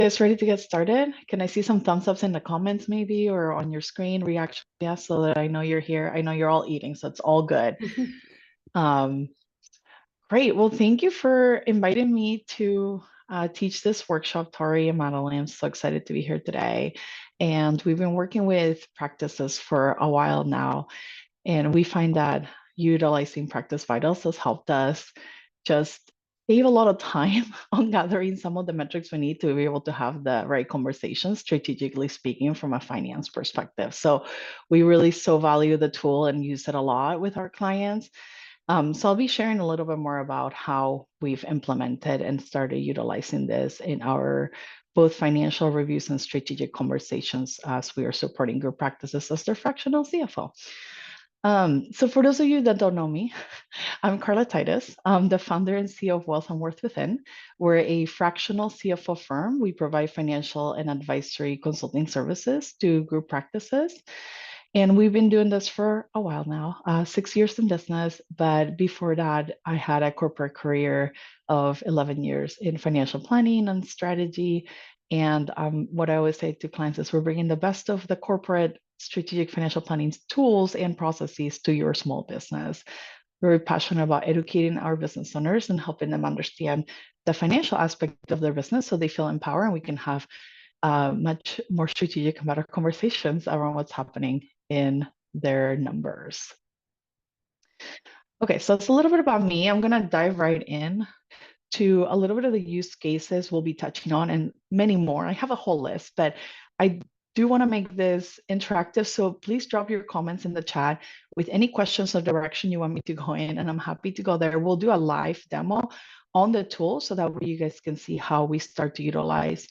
guys ready to get started? Can I see some thumbs ups in the comments maybe or on your screen reaction? Yeah, so that I know you're here. I know you're all eating, so it's all good. Um, Great. Well, thank you for inviting me to teach this workshop, Tori and Madeline. I'm so excited to be here today. And we've been working with practices for a while now, and we find that utilizing PracticeVital has helped us just save a lot of time on gathering some of the metrics we need to be able to have the right conversations, strategically speaking, from a finance perspective. So we really so value the tool and use it a lot with our clients. So I'll be sharing a little bit more about how we've implemented and started utilizing this in our both financial reviews and strategic conversations as we are supporting group practices as their fractional CFO. So for those of you that don't know me, I'm Carla Titus. I'm the founder and CEO of Wealth and Worth Within. We're a fractional CFO firm. We provide financial and advisory consulting services to group practices. And we've been doing this for a while now, 6 years in business. But before that, I had a corporate career of 11 years in financial planning and strategy. And what I always say to clients is we're bringing the best of the corporate strategic financial planning tools and processes to your small business. We're very passionate about educating our business owners and helping them understand the financial aspect of their business so they feel empowered and we can have much more strategic and better conversations around what's happening in their numbers. Okay, so it's a little bit about me. I'm going to dive right in to a little bit of the use cases we'll be touching on and many more. I have a whole list, but I do want to make this interactive. So please drop your comments in the chat with any questions or direction you want me to go in, and I'm happy to go there. We'll do a live demo on the tool so that way you guys can see how we start to utilize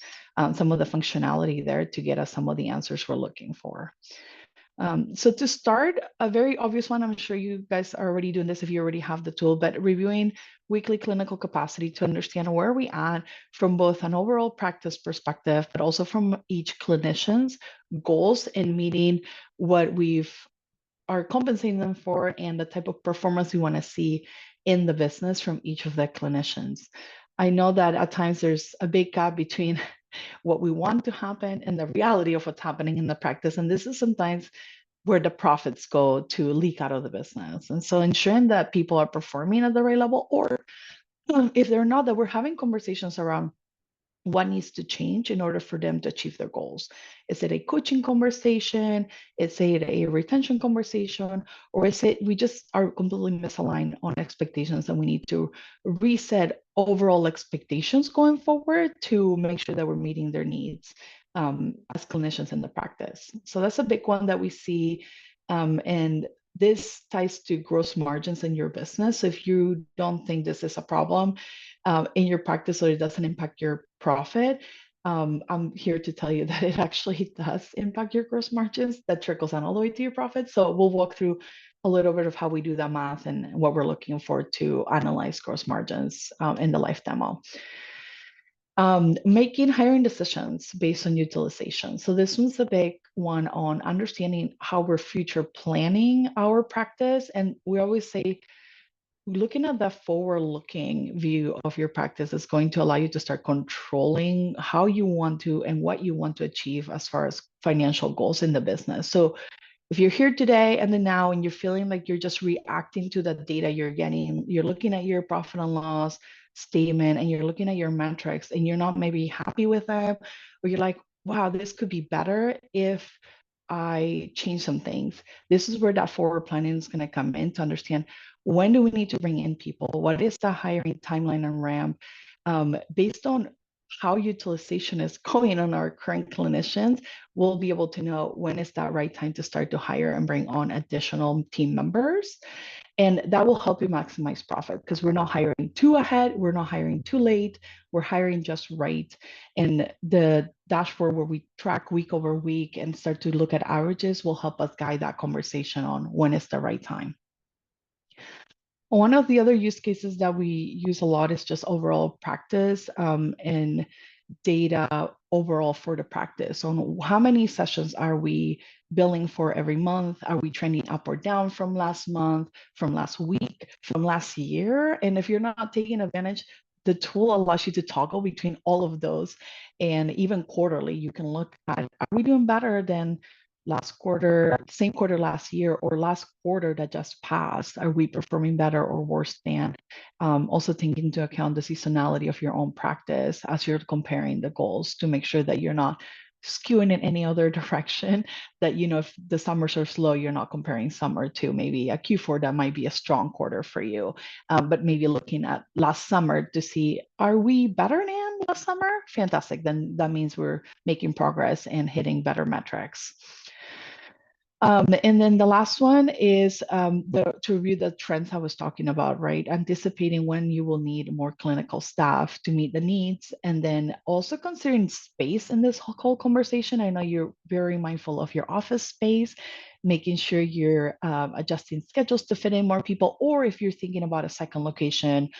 some of the functionality there to get us some of the answers we're looking for. So to start, a very obvious one, I'm sure you guys are already doing this if you already have the tool, but reviewing weekly clinical capacity to understand where we at from both an overall practice perspective, but also from each clinician's goals in meeting what we've are compensating them for and the type of performance we want to see in the business from each of the clinicians. I know that at times there's a big gap between what we want to happen and the reality of what's happening in the practice. And this is sometimes where the profits go to leak out of the business. And so ensuring that people are performing at the right level, or if they're not, that we're having conversations around what needs to change in order for them to achieve their goals. Is it a coaching conversation? Is it a retention conversation? Or is it we just are completely misaligned on expectations and we need to reset overall expectations going forward to make sure that we're meeting their needs as clinicians in the practice? So that's a big one that we see. And this ties to gross margins in your business. So if you don't think this is a problem, in your practice so it doesn't impact your profit, I'm here to tell you that it actually does impact your gross margins. That trickles down all the way to your profit. So we'll walk through a little bit of how we do that math and what we're looking for to analyze gross margins in the live demo. Making hiring decisions based on utilization. So this one's a big one on understanding how we're future planning our practice. And we always say, looking at that forward-looking view of your practice is going to allow you to start controlling how you want to and what you want to achieve as far as financial goals in the business. So if you're here today and then now and you're feeling like you're just reacting to the data you're getting, you're looking at your profit and loss statement and you're looking at your metrics and you're not maybe happy with them, or you're like, wow, this could be better if I change some things. This is where that forward planning is going to come in to understand when do we need to bring in people? What is the hiring timeline and ramp? Based on how utilization is going on our current clinicians, we'll be able to know when is that right time to start to hire and bring on additional team members. And that will help you maximize profit because we're not hiring too ahead, we're not hiring too late, we're hiring just right. And the dashboard where we track week over week and start to look at averages will help us guide that conversation on when is the right time. One of the other use cases that we use a lot is just overall practice and data overall for the practice on how many sessions are we billing for every month? Are we trending up or down from last month, from last week, from last year? And if you're not taking advantage, the tool allows you to toggle between all of those. And even quarterly, you can look at, are we doing better than last quarter, same quarter last year, or last quarter that just passed? Are we performing better or worse than? Also taking into account the seasonality of your own practice as you're comparing the goals to make sure that you're not skewing in any other direction, that, you know, if the summers are slow, you're not comparing summer to maybe a Q4 that might be a strong quarter for you. But maybe looking at last summer to see, are we better than last summer? Fantastic. Then that means we're making progress and hitting better metrics. And then the last one is to review the trends I was talking about, right? Anticipating when you will need more clinical staff to meet the needs, and then also considering space in this whole conversation. I know you're very mindful of your office space, making sure you're adjusting schedules to fit in more people, or if you're thinking about a second location,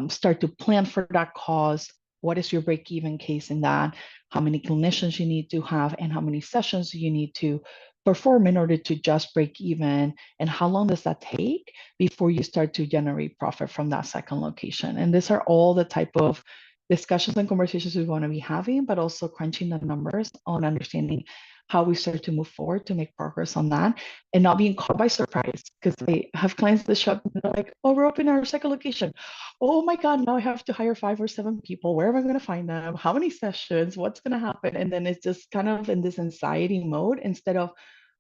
start to plan for that cost. What is your break-even case in that? How many clinicians you need to have, and how many sessions you need to perform in order to just break even, and how long does that take before you start to generate profit from that second location? And these are all the type of discussions and conversations we want to be having, but also crunching the numbers on understanding how we start to move forward to make progress on that and not being caught by surprise. Because I have clients that show up and they're like, oh, we're opening our second location. Oh my God, now I have to hire 5 or 7 people. Where am I going to find them? How many sessions? What's going to happen? And then it's just kind of in this anxiety mode instead of,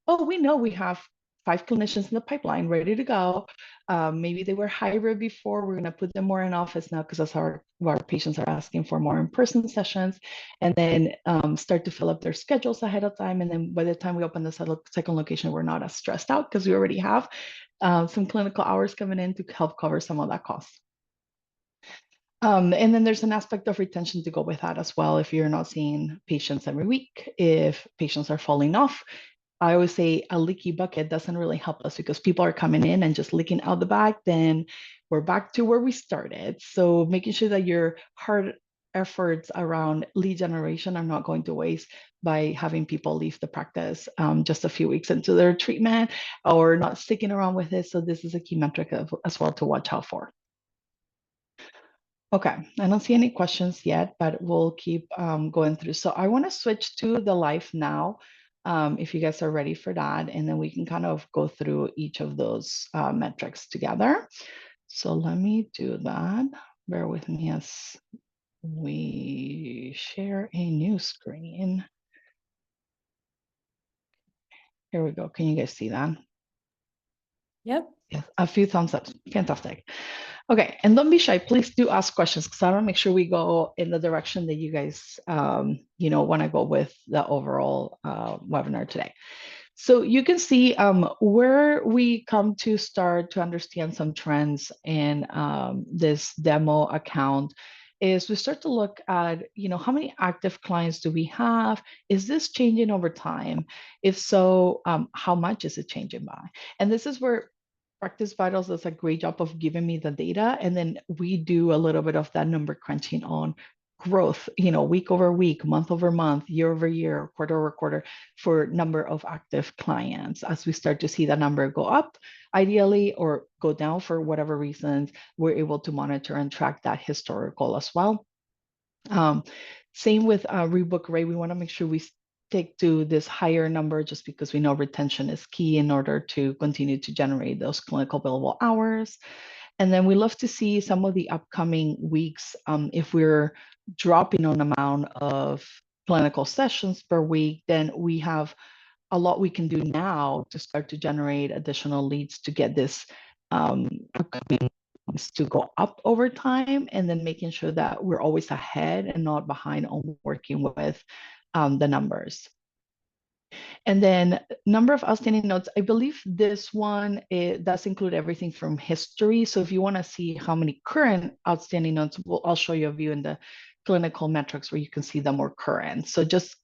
oh, we know we have 5 clinicians in the pipeline ready to go. Maybe they were hybrid before. We're going to put them more in office now because that's our patients are asking for more in-person sessions, and then start to fill up their schedules ahead of time. And then by the time we open the second location, we're not as stressed out because we already have some clinical hours coming in to help cover some of that cost. And then there's an aspect of retention to go with that as well. If you're not seeing patients every week, if patients are falling off, I always say a leaky bucket doesn't really help us because people are coming in and just leaking out the back, then we're back to where we started. So making sure that your hard efforts around lead generation are not going to waste by having people leave the practice just a few weeks into their treatment or not sticking around with it. So this is a key metric as well to watch out for. Okay, I don't see any questions yet, but we'll keep going through. So I want to switch to the live now, if you guys are ready for that, and then we can kind of go through each of those metrics together. So let me do that. Bear with me as we share a new screen. Here we go. Can you guys see that? Yep. Yes, a few thumbs up. Fantastic. Okay, and don't be shy. Please do ask questions because I want to make sure we go in the direction that you guys, want to go with the overall webinar today. So you can see where we come to start to understand some trends in this demo account is we start to look at, how many active clients do we have? Is this changing over time? If so, how much is it changing by? And this is where PracticeVital does a great job of giving me the data, and then we do a little bit of that number crunching on growth, week over week, month over month, year over year, quarter over quarter for number of active clients. As we start to see the number go up, ideally, or go down for whatever reasons, we're able to monitor and track that historical as well. Same with rebook rate. We want to make sure we stick to this higher number just because we know retention is key in order to continue to generate those clinical billable hours. And then we love to see some of the upcoming weeks, if we're dropping on amount of clinical sessions per week, then we have a lot we can do now to start to generate additional leads to get this upcoming to go up over time, and then making sure that we're always ahead and not behind on working with the numbers. And then number of outstanding notes, I believe this one, it does include everything from history. So if you want to see how many current outstanding notes, I'll show you a view in the clinical metrics where you can see the more current. So just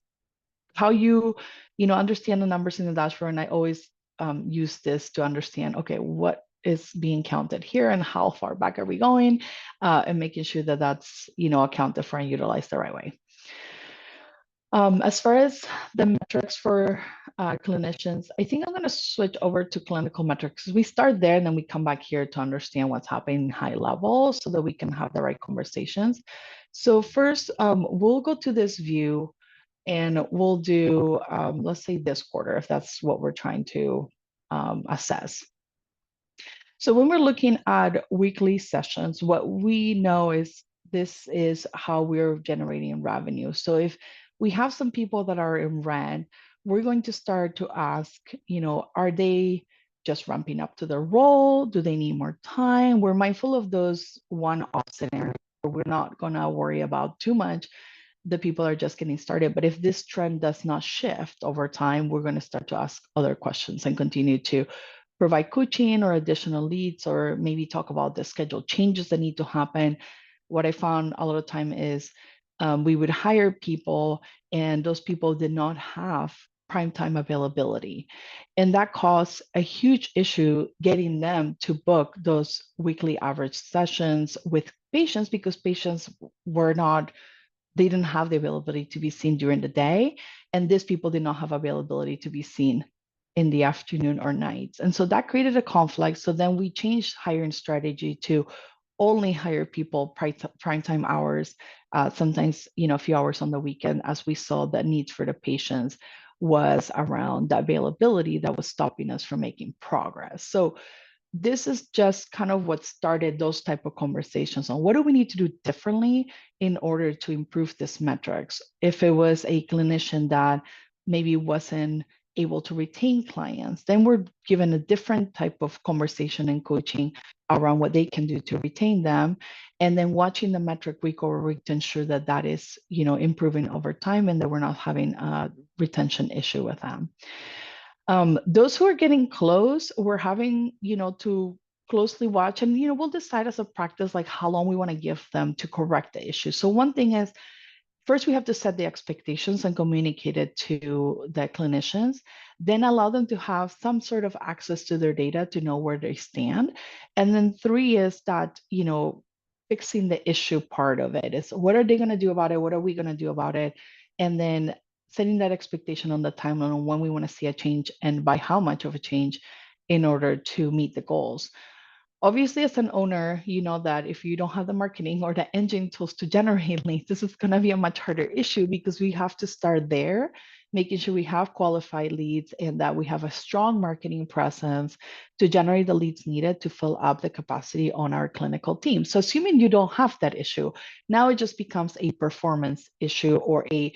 how you understand the numbers in the dashboard. And I always use this to understand, okay, what is being counted here and how far back are we going, and making sure that that's, accounted for and utilized the right way. As far as the metrics for clinicians, I think I'm going to switch over to clinical metrics. We start there and then we come back here to understand what's happening high level so that we can have the right conversations. So first, we'll go to this view and we'll do, let's say this quarter, if that's what we're trying to assess. So when we're looking at weekly sessions, what we know is this is how we're generating revenue. So if we have some people that are in red, we're going to start to ask, are they just ramping up to their role? Do they need more time? We're mindful of those one-off scenarios. We're not going to worry about too much. The people are just getting started. But if this trend does not shift over time, we're going to start to ask other questions and continue to provide coaching or additional leads, or maybe talk about the schedule changes that need to happen. What I found a lot of time is we would hire people and those people did not have prime time availability. And that caused a huge issue getting them to book those weekly average sessions with patients because patients were not, they didn't have the availability to be seen during the day. And these people did not have availability to be seen in the afternoon or nights. And so that created a conflict. So then we changed hiring strategy to only hire people prime time hours, sometimes, a few hours on the weekend, as we saw that needs for the patients was around the availability that was stopping us from making progress. So this is just kind of what started those type of conversations on what do we need to do differently in order to improve this metrics. If it was a clinician that maybe wasn't able to retain clients, then we're given a different type of conversation and coaching around what they can do to retain them, and then watching the metric week over week to ensure that that is improving over time and that we're not having a retention issue with them. Those who are getting close, we're having, to closely watch, and, we'll decide as a practice, like how long we want to give them to correct the issue. So one thing is, first we have to set the expectations and communicate it to the clinicians, then allow them to have some sort of access to their data to know where they stand. And then three is that, fixing the issue part of it is what are they going to do about it? What are we going to do about it? And then setting that expectation on the timeline on when we want to see a change and by how much of a change in order to meet the goals. Obviously, as an owner, you know that if you don't have the marketing or the engine tools to generate leads, this is going to be a much harder issue because we have to start there, making sure we have qualified leads and that we have a strong marketing presence to generate the leads needed to fill up the capacity on our clinical team. So assuming you don't have that issue, now it just becomes a performance issue or a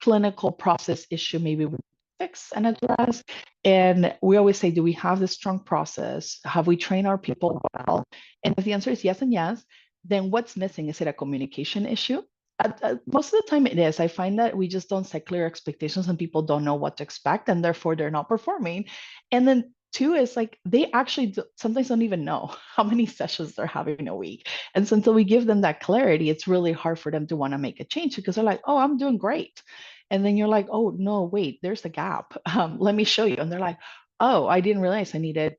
clinical process issue, maybe we fix and address. And we always say, do we have this strong process? Have we trained our people well? And if the answer is yes and yes, then what's missing? Is it a communication issue? Most of the time it is. I find that we just don't set clear expectations and people don't know what to expect and therefore they're not performing. And then two is like they actually sometimes don't even know how many sessions they're having a week. And so until we give them that clarity, it's really hard for them to want to make a change because they're like, oh, I'm doing great. And then you're like, oh, no, wait, there's a gap. Let me show you. And they're like, oh, I didn't realize I needed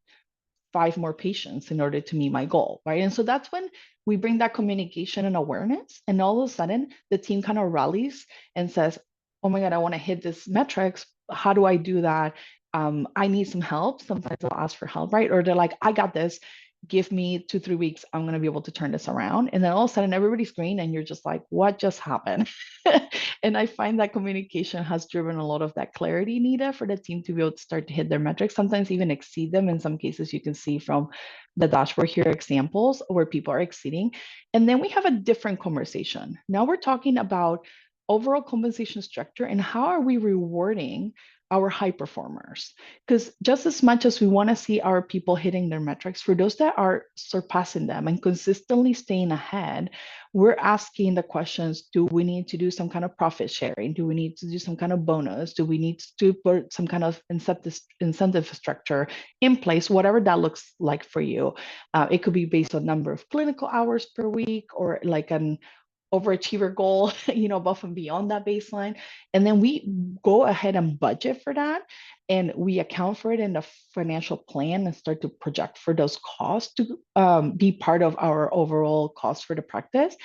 5 more patients in order to meet my goal, right? And so that's when we bring that communication and awareness, and all of a sudden the team kind of rallies and says, oh my God, I want to hit this metrics. How do I do that? I need some help. Sometimes they'll ask for help, right? Or they're like, I got this. Give me 2-3 weeks. I'm going to be able to turn this around. And then all of a sudden everybody's green and you're just like, what just happened? And I find that communication has driven a lot of that clarity needed for the team to be able to start to hit their metrics, sometimes even exceed them. In some cases, you can see from the dashboard here examples where people are exceeding. And then we have a different conversation. Now we're talking about overall compensation structure and how are we rewarding our high performers? Because just as much as we want to see our people hitting their metrics, for those that are surpassing them and consistently staying ahead, we're asking the questions, do we need to do some kind of profit sharing? Do we need to do some kind of bonus? Do we need to put some kind of incentive structure in place, whatever that looks like for you? It could be based on number of clinical hours per week or like an overachiever goal, above and beyond that baseline. And then we go ahead and budget for that. And we account for it in the financial plan and start to project for those costs to be part of our overall cost for the practice.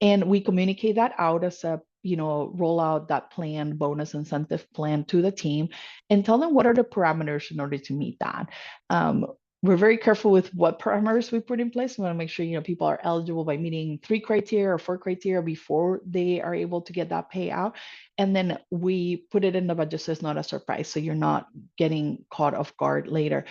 And we communicate that out as a roll out that plan, bonus incentive plan to the team and tell them what are the parameters in order to meet that. We're very careful with what parameters we put in place. We want to make sure, people are eligible by meeting 3 criteria or 4 criteria before they are able to get that payout. And then we put it in the budget so it's not a surprise. So you're not getting caught off guard later.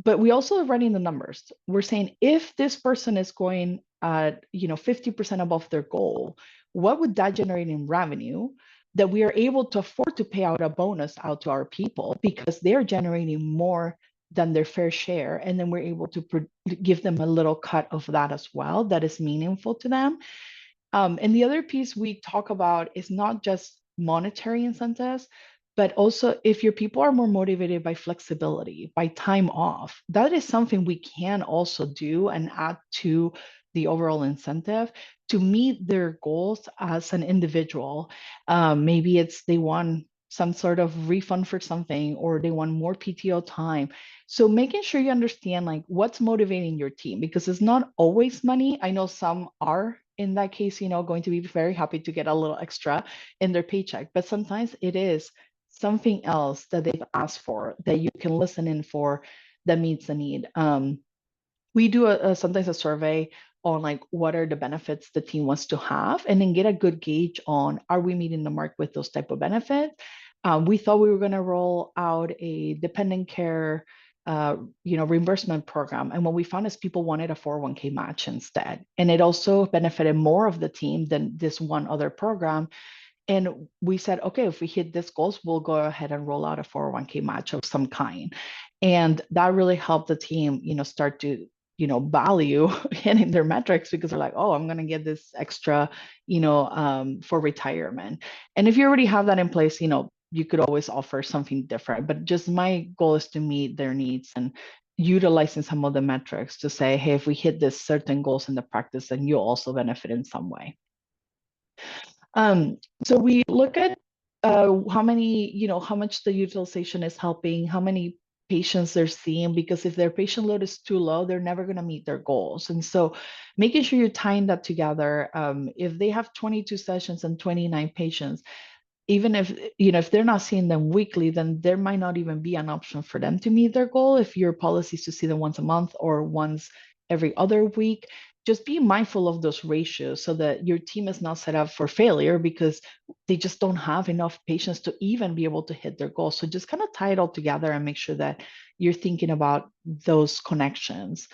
But we also are running the numbers. We're saying if this person is going at 50% above their goal, what would that generate in revenue that we are able to afford to pay out a bonus out to our people because they're generating more than their fair share, and then we're able to give them a little cut of that as well that is meaningful to them. And the other piece we talk about is not just monetary incentives, but also if your people are more motivated by flexibility, by time off, that is something we can also do and add to the overall incentive to meet their goals as an individual. Maybe it's they want some sort of refund for something, or they want more PTO time. So making sure you understand like what's motivating your team, because it's not always money. I know some are in that case, going to be very happy to get a little extra in their paycheck, but sometimes it is something else that they've asked for that you can listen in for that meets the need. We do sometimes a survey on like what are the benefits the team wants to have, and then get a good gauge on are we meeting the mark with those type of benefits. We thought we were going to roll out a dependent care reimbursement program, and what we found is people wanted a 401k match instead, and it also benefited more of the team than this one other program. And we said, okay, if we hit this goals, we'll go ahead and roll out a 401k match of some kind. And that really helped the team, start to, value hitting their metrics, because they're like, oh, I'm going to get this extra, for retirement. And if you already have that in place, you could always offer something different. But just my goal is to meet their needs and utilizing some of the metrics to say, hey, if we hit this certain goals in the practice, then you'll also benefit in some way. So we look at how many, how much the utilization is helping, how many patients they're seeing, because if their patient load is too low, they're never going to meet their goals. And so making sure you're tying that together. If they have 22 sessions and 29 patients, even if they're not seeing them weekly, then there might not even be an option for them to meet their goal. If your policy is to see them once a month or once every other week, just be mindful of those ratios so that your team is not set up for failure because they just don't have enough patients to even be able to hit their goals. So just kind of tie it all together and make sure that you're thinking about those connections.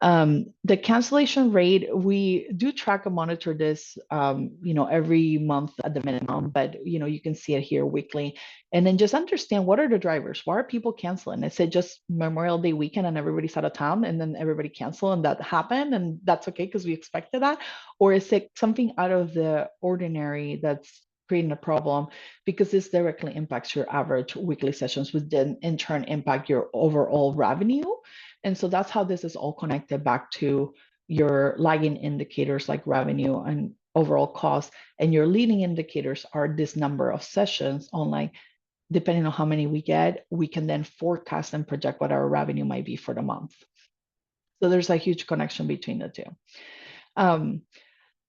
The cancellation rate, we do track and monitor this, every month at the minimum, but, you can see it here weekly. And then just understand what are the drivers? Why are people canceling? Is it just Memorial Day weekend and everybody's out of town and then everybody cancel and that happened and that's okay because we expected that? Or is it something out of the ordinary that's creating a problem, because this directly impacts your average weekly sessions, which then in turn impact your overall revenue? And so that's how this is all connected back to your lagging indicators like revenue and overall cost. And your leading indicators are this number of sessions on, like, depending on how many we get, we can then forecast and project what our revenue might be for the month. So there's a huge connection between the two.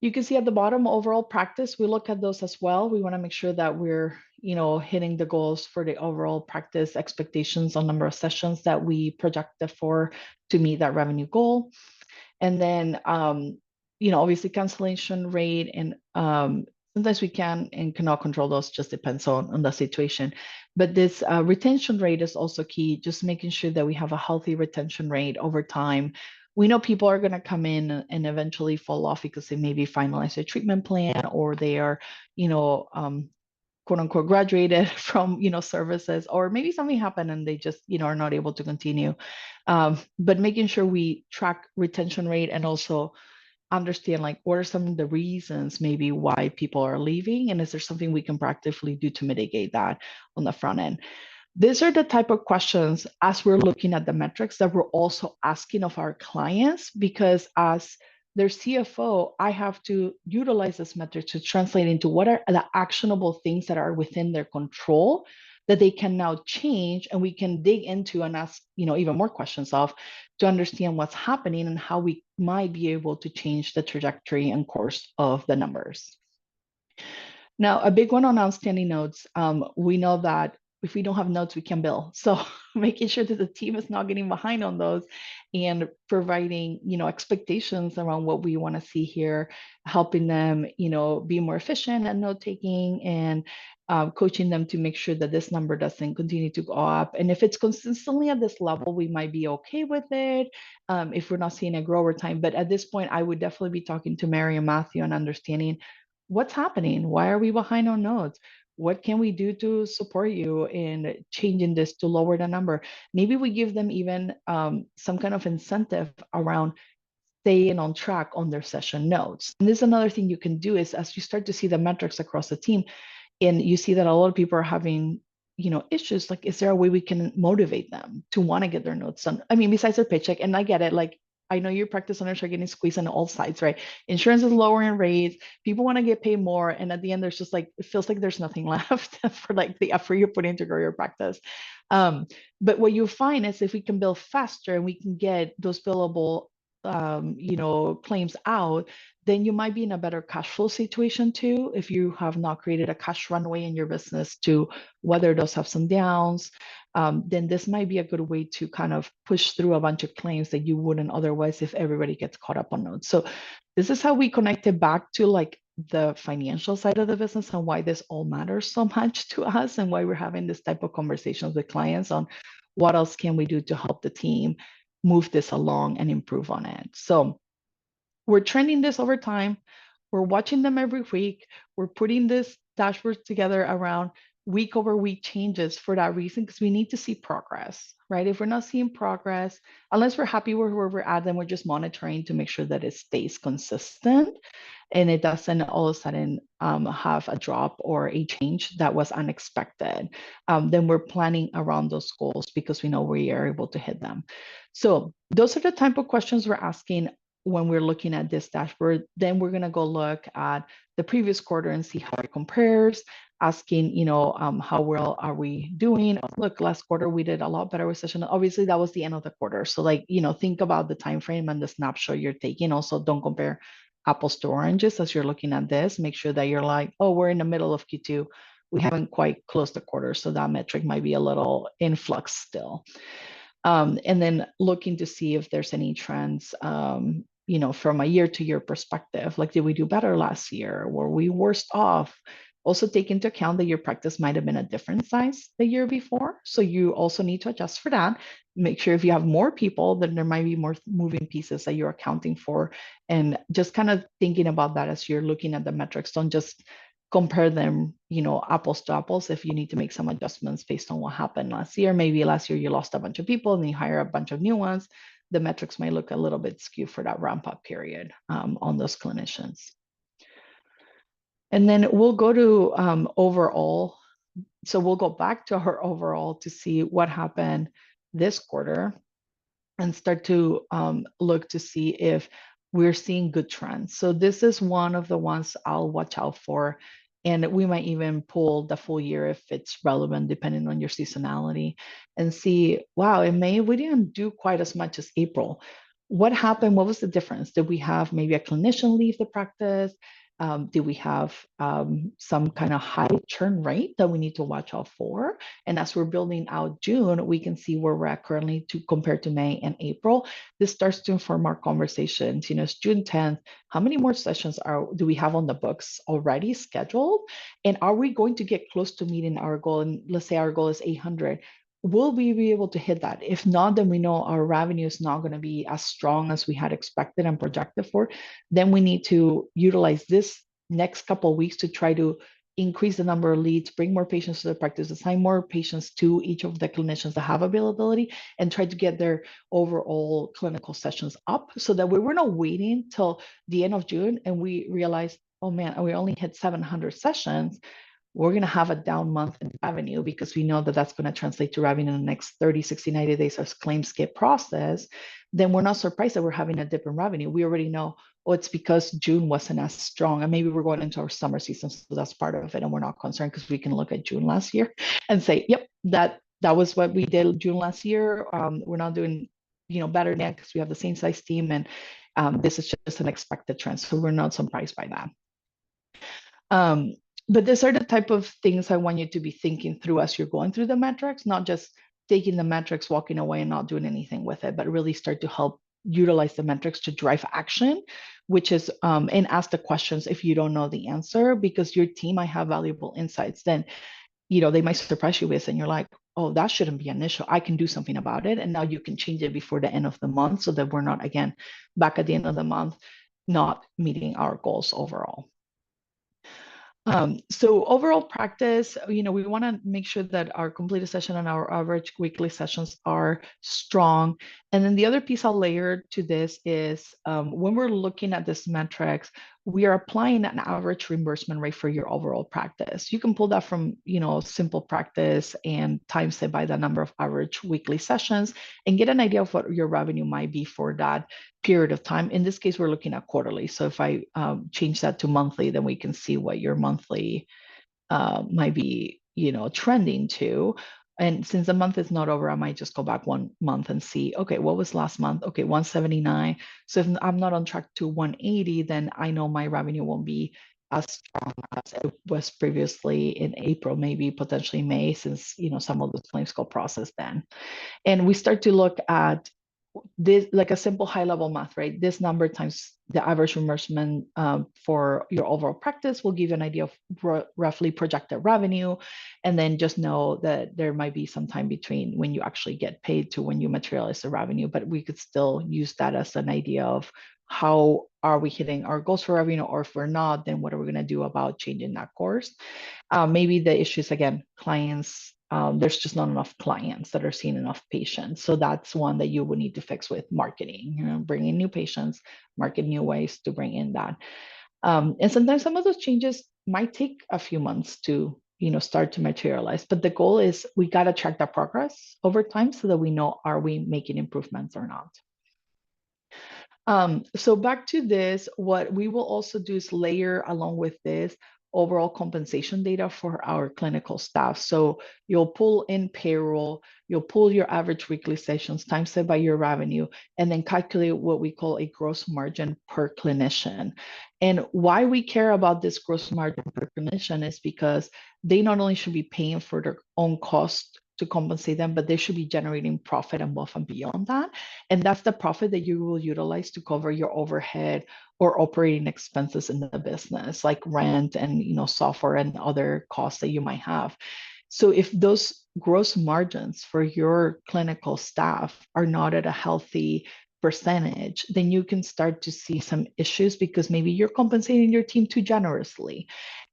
You can see at the bottom, overall practice, we look at those as well. We want to make sure that we're, hitting the goals for the overall practice expectations on number of sessions that we projected for to meet that revenue goal. And then, obviously cancellation rate, and sometimes we can and cannot control those, just depends on the situation. But this retention rate is also key, just making sure that we have a healthy retention rate over time. We know people are going to come in and eventually fall off because they maybe finalize a treatment plan, or they are, quote unquote graduated from, services, or maybe something happened and they just, are not able to continue. But making sure we track retention rate and also understand, like, what are some of the reasons maybe why people are leaving, and is there something we can practically do to mitigate that on the front end? These are the type of questions, as we're looking at the metrics, that we're also asking of our clients, because as their CFO, I have to utilize this metric to translate into what are the actionable things that are within their control that they can now change, and we can dig into and ask, even more questions of, to understand what's happening and how we might be able to change the trajectory and course of the numbers. Now, a big one on outstanding notes. We know that if we don't have notes, we can bill. So making sure that the team is not getting behind on those and providing, expectations around what we want to see here, helping them, be more efficient at note taking and coaching them to make sure that this number doesn't continue to go up. And if it's consistently at this level, we might be okay with it if we're not seeing it grow over time. But at this point, I would definitely be talking to Mary and Matthew and understanding what's happening. Why are we behind on notes? What can we do to support you in changing this to lower the number? Maybe we give them even some kind of incentive around staying on track on their session notes. And this is another thing you can do is as you start to see the metrics across the team, and you see that a lot of people are having issues, like is there a way we can motivate them to want to get their notes done? I mean, besides their paycheck, and I get it, like I know your practice owners are getting squeezed on all sides, right? Insurance is lowering rates, people want to get paid more, and at the end there's just like it feels like there's nothing left for like the effort you're putting to grow your practice. But what you find is if we can bill faster and we can get those billable claims out, then you might be in a better cash flow situation too if you have not created a cash runway in your business to weather those ups and downs. Then this might be a good way to kind of push through a bunch of claims that you wouldn't otherwise if everybody gets caught up on notes. So this is how we connect it back to like the financial side of the business and why this all matters so much to us and why we're having this type of conversations with clients on what else can we do to help the team move this along and improve on it. So we're trending this over time. We're watching them every week. We're putting this dashboard together around week over week changes for that reason, because we need to see progress, right? If we're not seeing progress, unless we're happy with where we're at, then we're just monitoring to make sure that it stays consistent and it doesn't all of a sudden have a drop or a change that was unexpected. Then we're planning around those goals because we know we are able to hit them. So those are the type of questions we're asking when we're looking at this dashboard. Then we're going to go look at the previous quarter and see how it compares, asking, how well are we doing? Look, last quarter we did a lot better with session. Obviously, that was the end of the quarter. So like, think about the time frame and the snapshot you're taking. Also, don't compare apples to oranges as you're looking at this. Make sure that you're like, oh, we're in the middle of Q2. We haven't quite closed the quarter. So that metric might be a little in flux still. And then looking to see if there's any trends, from a year-to-year perspective. Like, did we do better last year? Were we worse off? Also take into account that your practice might have been a different size the year before. So you also need to adjust for that. Make sure if you have more people, then there might be more moving pieces that you're accounting for. And just kind of thinking about that as you're looking at the metrics. Don't just compare them, apples to apples. If you need to make some adjustments based on what happened last year, maybe last year you lost a bunch of people and you hire a bunch of new ones, the metrics might look a little bit skewed for that ramp up period on those clinicians. And then we'll go to overall. So we'll go back to our overall to see what happened this quarter and start to look to see if we're seeing good trends. So this is one of the ones I'll watch out for. And we might even pull the full year if it's relevant, depending on your seasonality, and see, wow, in May, we didn't do quite as much as April. What happened? What was the difference? Did we have maybe a clinician leave the practice? Do we have some kind of high churn rate that we need to watch out for? And as we're building out June, we can see where we're at currently to compare to May and April. This starts to inform our conversations. It's June 10th. How many more sessions do we have on the books already scheduled? And are we going to get close to meeting our goal? And let's say our goal is 800. Will we be able to hit that? If not, then we know our revenue is not going to be as strong as we had expected and projected for. Then we need to utilize this next couple of weeks to try to increase the number of leads, bring more patients to the practice, assign more patients to each of the clinicians that have availability, and try to get their overall clinical sessions up so that we're not waiting till the end of June and we realize, oh man, we only hit 700 sessions. We're going to have a down month in revenue because we know that that's going to translate to revenue in the next 30, 60, 90 days as claims get processed. Then we're not surprised that we're having a dip in revenue. We already know, oh, it's because June wasn't as strong. And maybe we're going into our summer season. So that's part of it. And we're not concerned because we can look at June last year and say, yep, that was what we did June last year. We're not doing, better than because we have the same size team. And this is just an expected trend. So we're not surprised by that. But these are the type of things I want you to be thinking through as you're going through the metrics, not just taking the metrics, walking away and not doing anything with it, but really start to help utilize the metrics to drive action, which is, and ask the questions if you don't know the answer, because your team might have valuable insights. Then, they might surprise you with, and you're like, oh, that shouldn't be an issue. I can do something about it. And now you can change it before the end of the month so that we're not, again, back at the end of the month, not meeting our goals overall. So overall practice, we want to make sure that our completed session and our average weekly sessions are strong. And then the other piece I'll layer to this is when we're looking at this metrics, we are applying an average reimbursement rate for your overall practice. You can pull that from, simple practice and times it by the number of average weekly sessions and get an idea of what your revenue might be for that period of time. In this case, we're looking at quarterly. So if I change that to monthly, then we can see what your monthly might be, trending to. And since the month is not over, I might just go back 1 month and see, okay, what was last month? Okay, 179. So if I'm not on track to 180, then I know my revenue won't be as strong as it was previously in April, maybe potentially May, since, some of the claims go processed then. And we start to look at this like a simple high level math, right? This number times the average reimbursement for your overall practice will give you an idea of roughly projected revenue. And then just know that there might be some time between when you actually get paid to when you materialize the revenue, but we could still use that as an idea of how are we hitting our goals for revenue, or if we're not, then what are we going to do about changing that course? Maybe the issues, again, clients, there's just not enough clients that are seeing enough patients. So that's one that you would need to fix with marketing, bring in new patients, market new ways to bring in that. And sometimes some of those changes might take a few months to, start to materialize. But the goal is we got to track that progress over time so that we know, are we making improvements or not? So back to this, what we will also do is layer along with this overall compensation data for our clinical staff. So you'll pull in payroll, you'll pull your average weekly sessions, times it by your revenue, and then calculate what we call a gross margin per clinician. And why we care about this gross margin per clinician is because they not only should be paying for their own cost to compensate them, but they should be generating profit above and beyond that. And that's the profit that you will utilize to cover your overhead or operating expenses in the business, like rent and software and other costs that you might have. So if those gross margins for your clinical staff are not at a healthy percentage, then you can start to see some issues because maybe you're compensating your team too generously.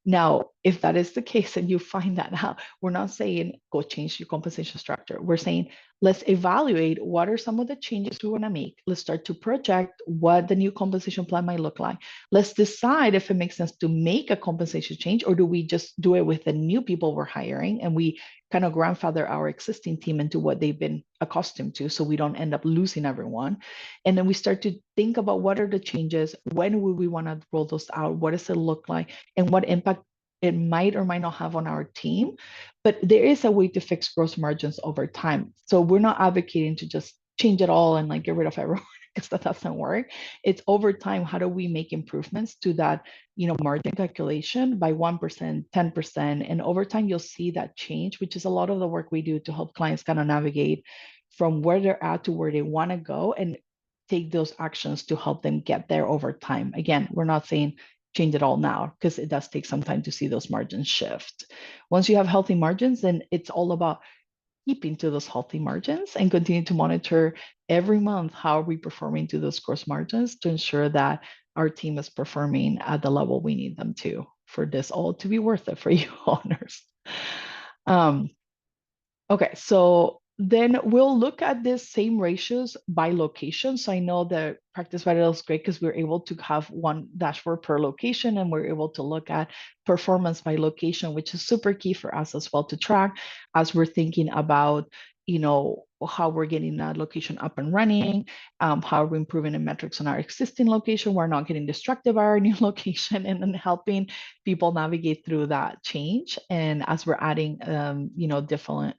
Now, if that is the case and you find that out, we're not saying go change your compensation structure. We're saying let's evaluate what are some of the changes we want to make. Let's start to project what the new compensation plan might look like. Let's decide if it makes sense to make a compensation change, or do we just do it with the new people we're hiring and we kind of grandfather our existing team into what they've been accustomed to so we don't end up losing everyone. And then we start to think about what are the changes, when would we want to roll those out, what does it look like, and what impact it might or might not have on our team. But there is a way to fix gross margins over time. So we're not advocating to just change it all and like get rid of everyone because that doesn't work. It's over time, how do we make improvements to that, margin calculation by 1%, 10%. And over time, you'll see that change, which is a lot of the work we do to help clients kind of navigate from where they're at to where they want to go and take those actions to help them get there over time. Again, we're not saying change it all now because it does take some time to see those margins shift. Once you have healthy margins, then it's all about keeping to those healthy margins and continue to monitor every month how are we performing to those gross margins to ensure that our team is performing at the level we need them to for this all to be worth it for you owners. Okay, so then we'll look at these same ratios by location. So I know that PracticeVital is great because we're able to have one dashboard per location, and we're able to look at performance by location, which is super key for us as well to track as we're thinking about, how we're getting that location up and running, how we're improving the metrics on our existing location. We're not getting distracted by our new location, and then helping people navigate through that change. And as we're adding,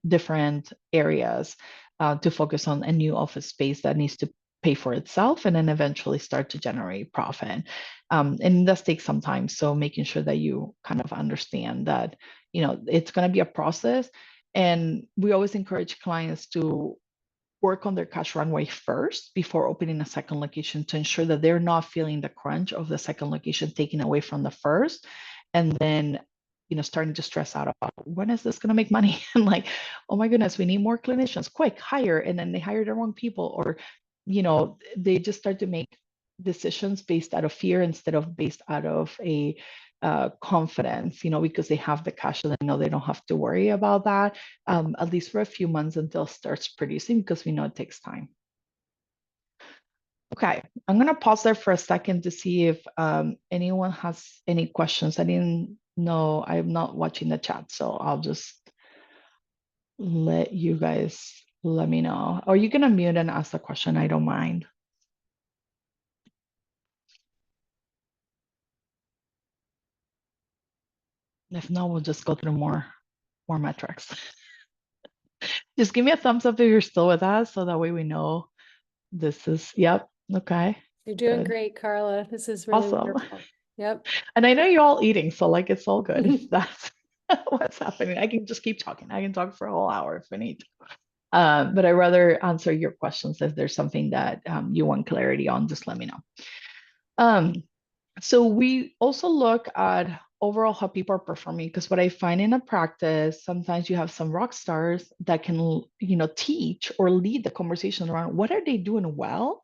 different areas to focus on a new office space that needs to pay for itself and then eventually start to generate profit. And it does take some time. So making sure that you kind of understand that, it's going to be a process. And we always encourage clients to work on their cash runway first before opening a second location to ensure that they're not feeling the crunch of the second location taken away from the first. And then, starting to stress out about when is this going to make money? And like, oh my goodness, we need more clinicians, quick, hire. And then they hire the wrong people, or, they just start to make decisions based out of fear instead of based out of a confidence, because they have the cash and they know they don't have to worry about that, at least for a few months until it starts producing, because we know it takes time. Okay, I'm going to pause there for a second to see if anyone has any questions. I didn't know, I'm not watching the chat, so I'll just let you guys let me know. Or you can unmute and ask the question, I don't mind. If not, we'll just go through more metrics. Just give me a thumbs up if you're still with us, so that way we know this is, yep, okay. You're doing Good. great, Carla. This is really Awesome. wonderful. Yep. And I know you're all eating, so like it's all good if that's what's happening. I can just keep talking. I can talk for a whole hour if we need to. But I'd rather answer your questions. If there's something that you want clarity on, just let me know. So we also look at overall how people are performing, because what I find in a practice, sometimes you have some rock stars that can, teach or lead the conversation around what are they doing well.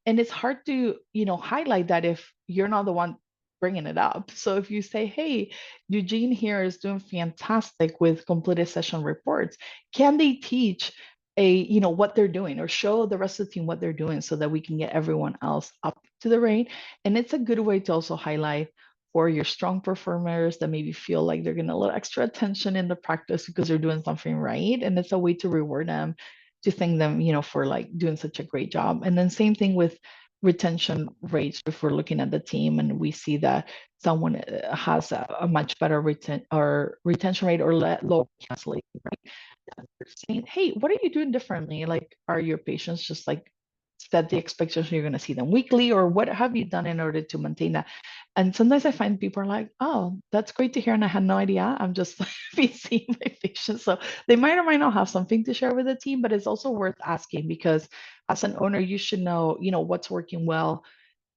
And it's hard to, highlight that if you're not the one bringing it up. So if you say, hey, Eugene here is doing fantastic with completed session reports, can they teach what they're doing, or show the rest of the team what they're doing, so that we can get everyone else up to the rate? And it's a good way to also highlight for your strong performers that maybe feel like they're getting a little extra attention in the practice because they're doing something right. And it's a way to reward them, to thank them, for like doing such a great job. And then same thing with retention rates. If we're looking at the team and we see that someone has a much better retention rate or low cancellation rate, saying, hey, what are you doing differently? Like, are your patients just like set the expectation you're going to see them weekly, or what have you done in order to maintain that? And sometimes I find people are like, oh, that's great to hear, and I had no idea. I'm just seeing my patients. So they might or might not have something to share with the team, but it's also worth asking, because as an owner, you should know, what's working well,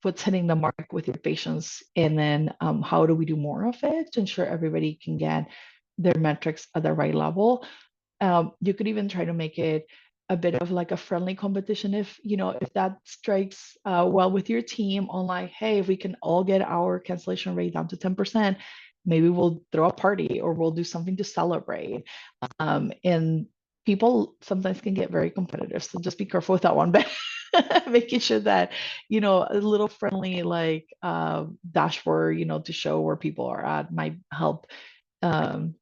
what's hitting the mark with your patients, and then how do we do more of it to ensure everybody can get their metrics at the right level. You could even try to make it a bit of like a friendly competition if that strikes well with your team, on like, hey, if we can all get our cancellation rate down to 10%, maybe we'll throw a party or we'll do something to celebrate. And people sometimes can get very competitive, so just be careful with that one. But making sure that a little friendly like dashboard to show where people are at might help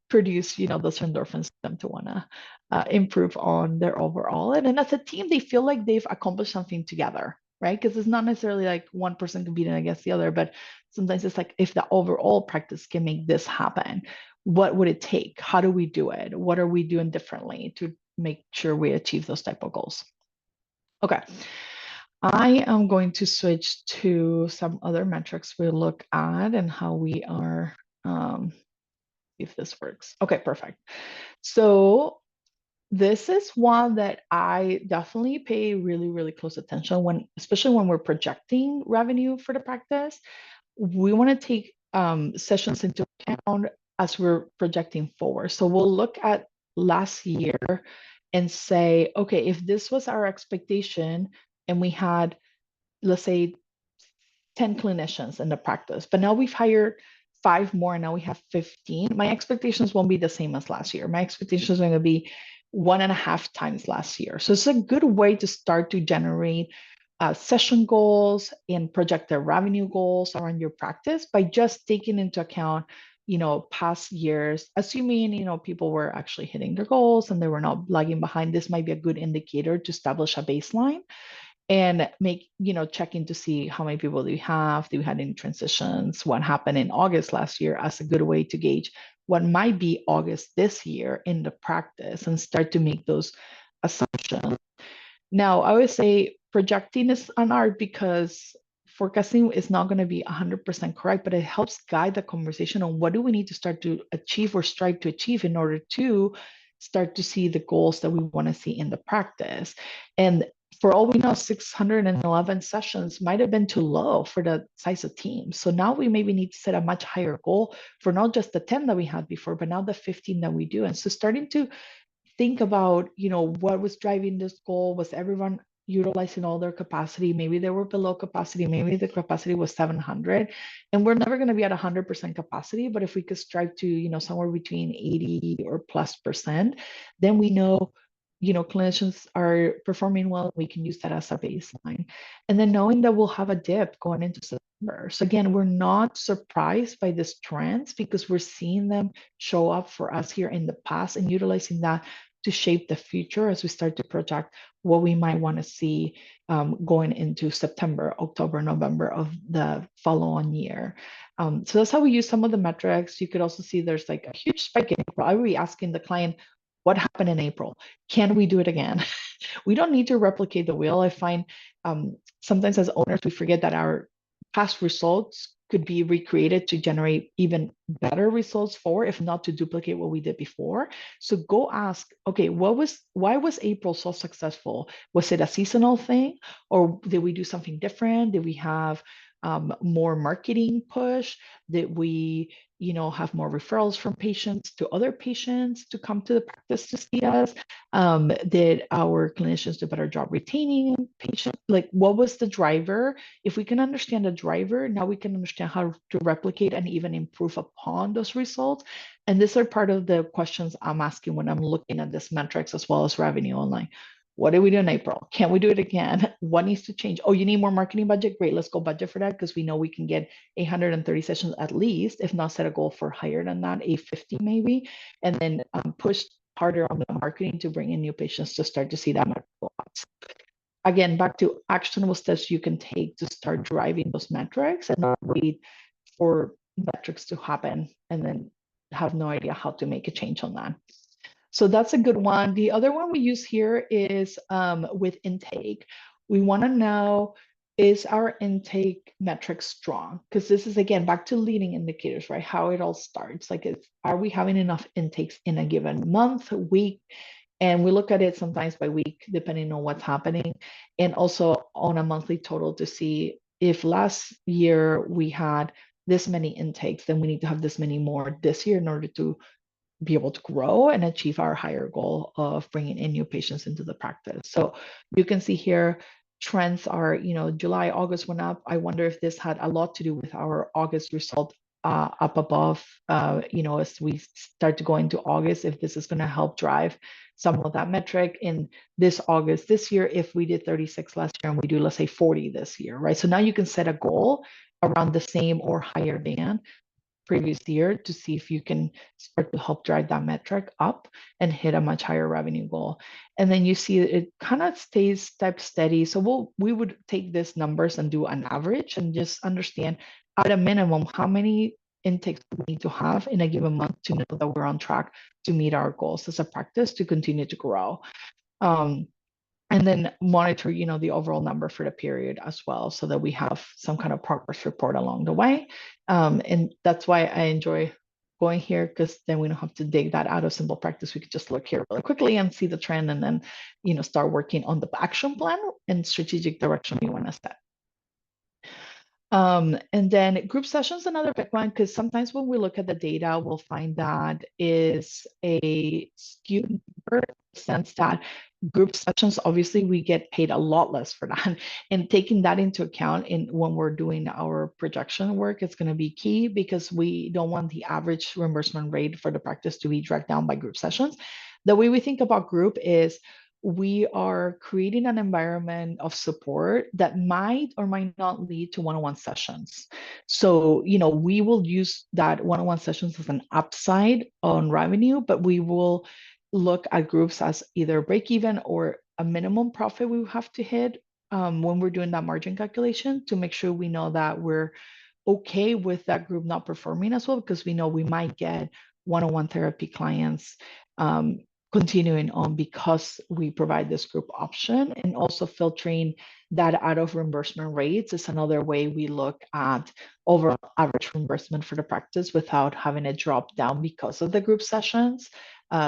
produce those endorphins for them to want to improve on their overall. And then as a team, they feel like they've accomplished something together, right? Because it's not necessarily like one person competing against the other, but sometimes it's like, if the overall practice can make this happen, what would it take? How do we do it? What are we doing differently to make sure we achieve those type of goals? Okay. I am going to switch to some other metrics we look at and how we are, if this works. Okay, perfect. So this is one that I definitely pay really, really close attention when, especially when we're projecting revenue for the practice. We want to take sessions into account as we're projecting forward. So we'll look at last year and say, okay, if this was our expectation and we had, let's say, 10 clinicians in the practice, but now we've hired 5 more, and now we have 15. My expectations won't be the same as last year. My expectations are going to be 1.5 times last year. So it's a good way to start to generate session goals and project their revenue goals around your practice by just taking into account past years, assuming people were actually hitting their goals and they were not lagging behind. This might be a good indicator to establish a baseline and make, checking to see how many people do we had any transitions, what happened in August last year, as a good way to gauge what might be August this year in the practice and start to make those assumptions. Now, I would say projecting is an art because forecasting is not going to be 100% correct, but it helps guide the conversation on what do we need to start to achieve or strive to achieve in order to start to see the goals that we want to see in the practice. And for all we know, 611 sessions might have been too low for the size of team. So now we maybe need to set a much higher goal for not just the 10 that we had before, but now the 15 that we do. And so starting to think about, what was driving this goal. Was everyone utilizing all their capacity? Maybe they were below capacity. Maybe the capacity was 700, and we're never going to be at 100% capacity. But if we could strive to, somewhere between 80 or plus percent, then we know, clinicians are performing well. We can use that as a baseline. And then knowing that we'll have a dip going into September. So again, we're not surprised by these trends because we're seeing them show up for us here in the past and utilizing that to shape the future as we start to project what we might want to see going into September, October, November of the follow-on year. So that's how we use some of the metrics. You could also see there's like a huge spike in April. I would be asking the client, what happened in April? Can we do it again? We don't need to replicate the wheel. I find sometimes as owners, we forget that our past results could be recreated to generate even better results if not to duplicate what we did before. So go ask, okay, why was April so successful? Was it a seasonal thing, or did we do something different? Did we have more marketing push? Did we, have more referrals from patients to other patients to come to the practice to see us? Did our clinicians do a better job retaining patients? Like, what was the driver? If we can understand the driver, now we can understand how to replicate and even improve upon those results. And these are part of the questions I'm asking when I'm looking at this metrics as well as revenue online. What did we do in April? Can we do it again? What needs to change? Oh, you need more marketing budget? Great, let's go budget for that because we know we can get 830 sessions at least, if not set a goal for higher than that, 850 maybe, and then push harder on the marketing to bring in new patients to start to see that metric go up. Again, back to actionable steps you can take to start driving those metrics and not wait for metrics to happen and then have no idea how to make a change on that. So that's a good one. The other one we use here is with intake. We want to know, is our intake metric strong? Because this is, again, back to leading indicators, right? How it all starts. Like, are we having enough intakes in a given month, week? And we look at it sometimes by week, depending on what's happening, and also on a monthly total to see if last year we had this many intakes, then we need to have this many more this year in order to be able to grow and achieve our higher goal of bringing in new patients into the practice. So you can see here, trends are, July, August went up. I wonder if this had a lot to do with our August result up above, as we start to go into August, if this is going to help drive some of that metric in this August this year, if we did 36 last year and we do, let's say 40 this year, right? So now you can set a goal around the same or higher than previous year to see if you can start to help drive that metric up and hit a much higher revenue goal. And then you see it kind of stays step steady. So we would take these numbers and do an average and just understand at a minimum how many intakes we need to have in a given month to know that we're on track to meet our goals as a practice to continue to grow. And then monitor, the overall number for the period as well, so that we have some kind of progress report along the way. And that's why I enjoy going here, because then we don't have to dig that out of simple practice. We could just look here really quickly and see the trend, and then, start working on the action plan and strategic direction we want to set. And then group sessions, another big one, because sometimes when we look at the data, we'll find that is a skewed number in the sense that group sessions, obviously, we get paid a lot less for that. And taking that into account when we're doing our projection work, it's going to be key, because we don't want the average reimbursement rate for the practice to be dragged down by group sessions. The way we think about group is we are creating an environment of support that might or might not lead to one-on-one sessions. So, we will use that one-on-one sessions as an upside on revenue, but we will look at groups as either break even or a minimum profit we have to hit when we're doing that margin calculation, to make sure we know that we're okay with that group not performing as well, because we know we might get one-on-one therapy clients continuing on because we provide this group option, and also filtering that out of reimbursement rates is another way we look at overall average reimbursement for the practice without having it drop down because of the group sessions,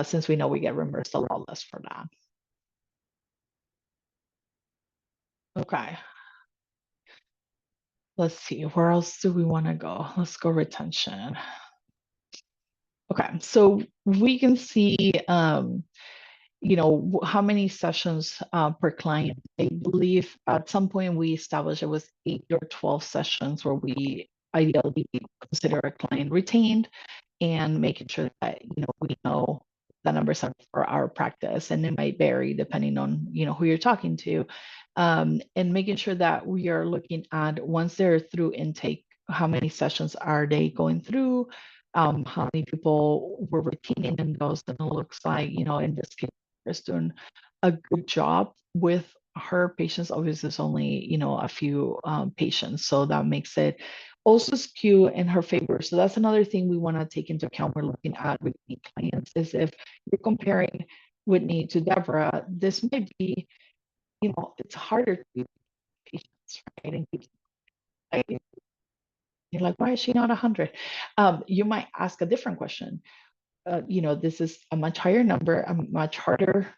since we know we get reimbursed a lot less for that. Okay. Let's see, where else do we want to go? Let's go retention. Okay, so we can see, how many sessions per client. I believe at some point we established it was 8 or 12 sessions where we ideally consider a client retained, and making sure that we know the numbers are for our practice, and it might vary depending on who you're talking to, and making sure that we are looking at, once they're through intake, how many sessions are they going through, how many people were retaining in those, and it looks like in this case is doing a good job with her patients. Obviously, there's only a few patients, so that makes it also skew in her favor. So that's another thing we want to take into account. We're looking at Whitney clients, is if you're comparing Whitney to Deborah, this might be, it's harder to be patients, right? And you're like, why is she not 100? You might ask a different question. This is a much higher number, a much harder,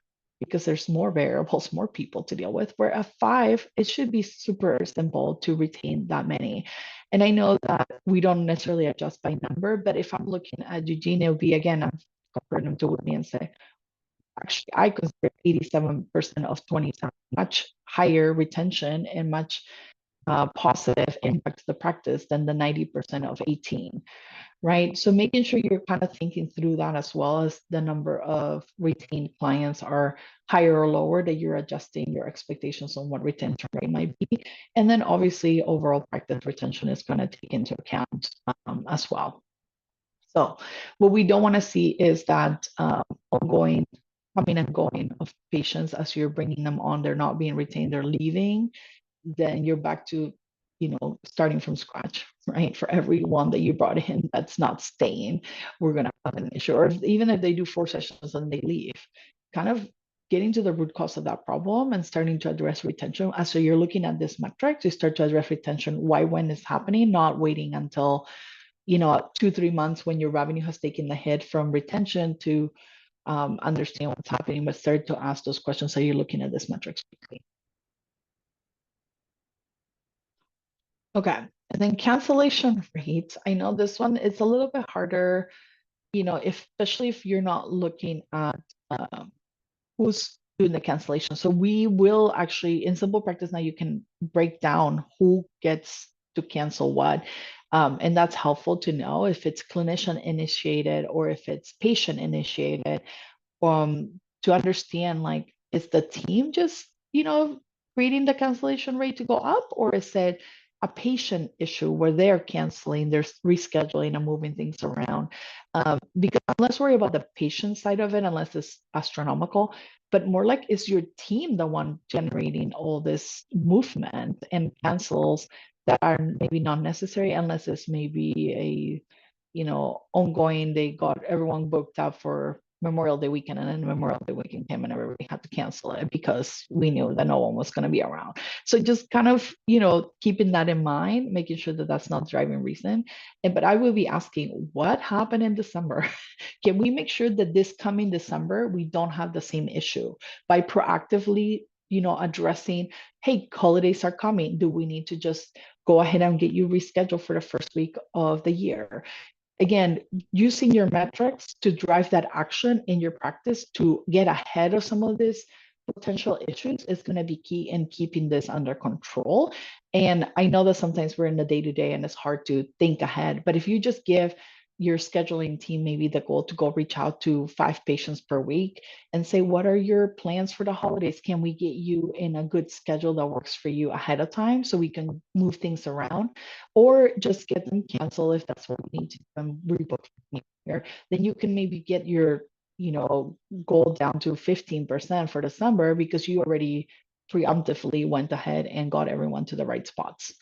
because there's more variables, more people to deal with. Where at 5, it should be super simple to retain that many. And I know that we don't necessarily adjust by number, but if I'm looking at Eugene, it would be, again, I'm comparing them to Whitney and say, actually, I consider 87% of 20 much higher retention and much positive impact to the practice than the 90% of 18. Right. So making sure you're kind of thinking through that, as well as the number of retained clients are higher or lower, that you're adjusting your expectations on what retention rate might be. And then obviously overall practice retention is going to take into account as well. So what we don't want to see is that ongoing coming and going of patients as you're bringing them on, they're not being retained, they're leaving. Then you're back to starting from scratch, right? For everyone that you brought in that's not staying, we're going to have an issue. Or even if they do 4 sessions and they leave, kind of getting to the root cause of that problem and starting to address retention. So you're looking at this metric to start to address retention, why, when it's happening, not waiting until 2-3 months when your revenue has taken the hit from retention to understand what's happening, but start to ask those questions so you're looking at this metrics quickly. Okay, and then cancellation rates. I know this one, it's a little bit harder, especially if you're not looking at who's doing the cancellation. So we will actually, in Simple Practice now, you can break down who gets to cancel what. And that's helpful to know if it's clinician initiated or if it's patient initiated, to understand, like, is the team just creating the cancellation rate to go up, or is it a patient issue where they're canceling, they're rescheduling and moving things around? Because I'm less worried about the patient side of it unless it's astronomical, but more like, is your team the one generating all this movement and cancels that are maybe not necessary, unless it's maybe a ongoing, they got everyone booked up for Memorial Day weekend, and then Memorial Day weekend came and everybody had to cancel it because we knew that no one was going to be around. So just kind of, keeping that in mind, making sure that that's not driving reason. But I will be asking, what happened in December? Can we make sure that this coming December, we don't have the same issue by proactively, addressing, hey, holidays are coming. Do we need to just go ahead and get you rescheduled for the first week of the year? Again, using your metrics to drive that action in your practice to get ahead of some of these potential issues is going to be key in keeping this under control. And I know that sometimes we're in the day-to-day and it's hard to think ahead, but if you just give your scheduling team maybe the goal to go reach out to 5 patients per week and say, what are your plans for the holidays? Can we get you in a good schedule that works for you ahead of time so we can move things around? Or just get them canceled if that's what we need to rebook here. Then you can maybe get your goal down to 15% for December because you already preemptively went ahead and got everyone to the right spots.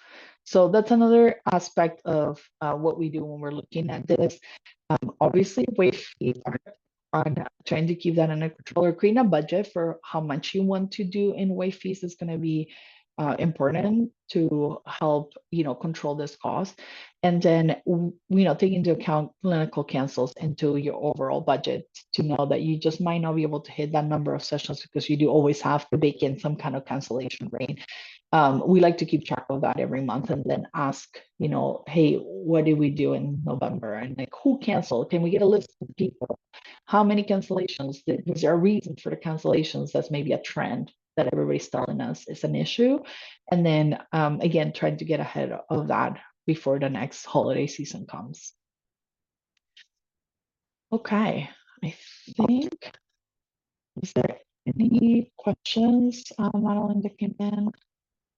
So that's another aspect of what we do when we're looking at this. Obviously, waive fees are on trying to keep that under control or creating a budget for how much you want to do in waive fees is going to be important to help, control this cost. And then, take into account clinical cancels into your overall budget to know that you just might not be able to hit that number of sessions because you do always have to bake in some kind of cancellation rate. We like to keep track of that every month and then ask, hey, what did we do in November? And like, who canceled? Can we get a list of people? How many cancellations? Was there a reason for the cancellations? That's maybe a trend that everybody's telling us is an issue. And then again, trying to get ahead of that before the next holiday season comes. Okay, I think, is there any questions, Madeline, that came in?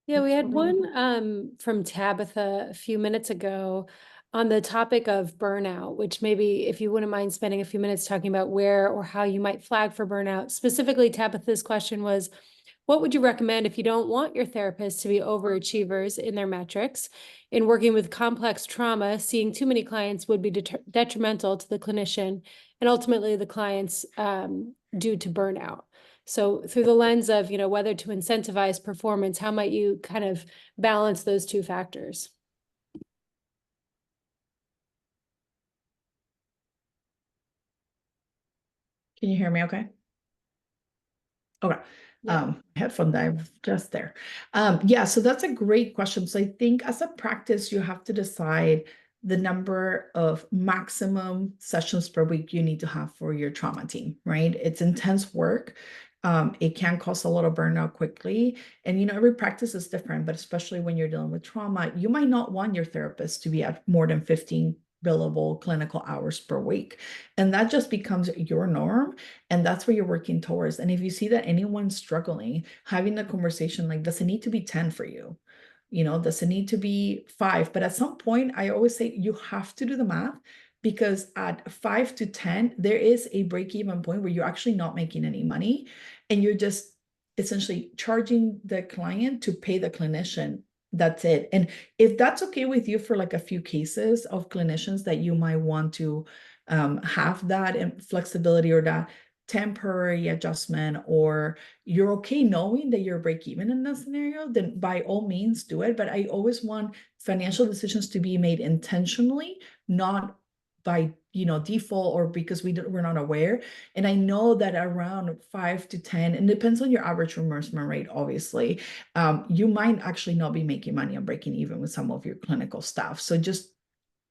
Yeah, we had one from Tabitha a few minutes ago on the topic of burnout, which maybe if you wouldn't mind spending a few minutes talking about where or how you might flag for burnout. Specifically, Tabitha's question was, what would you recommend if you don't want your therapist to be overachievers in their metrics? In working with complex trauma, seeing too many clients would be detrimental to the clinician and ultimately the clients due to burnout. So through the lens of, whether to incentivize performance, how might you kind of balance those two factors? Can you hear me okay? Okay. Headphone dive just there. Yeah, so that's a great question. So I think as a practice, you have to decide the number of maximum sessions per week you need to have for your trauma team, right? It's intense work. It can cause a lot of burnout quickly. And, every practice is different, but especially when you're dealing with trauma, you might not want your therapist to be at more than 15 billable clinical hours per week. And that just becomes your norm. And that's what you're working towards. And if you see that anyone's struggling, having a conversation like, does it need to be 10 for you? Does it need to be 5? But at some point, I always say you have to do the math, because at 5 to 10, there is a break-even point where you're actually not making any money. And you're just essentially charging the client to pay the clinician. That's it. And if that's okay with you for like a few cases of clinicians that you might want to have that flexibility or that temporary adjustment, or you're okay knowing that you're break even in that scenario, then by all means do it. But I always want financial decisions to be made intentionally, not by default or because we're not aware. And I know that around 5 to 10, and depends on your average reimbursement rate, obviously, you might actually not be making money on breaking even with some of your clinical staff. So just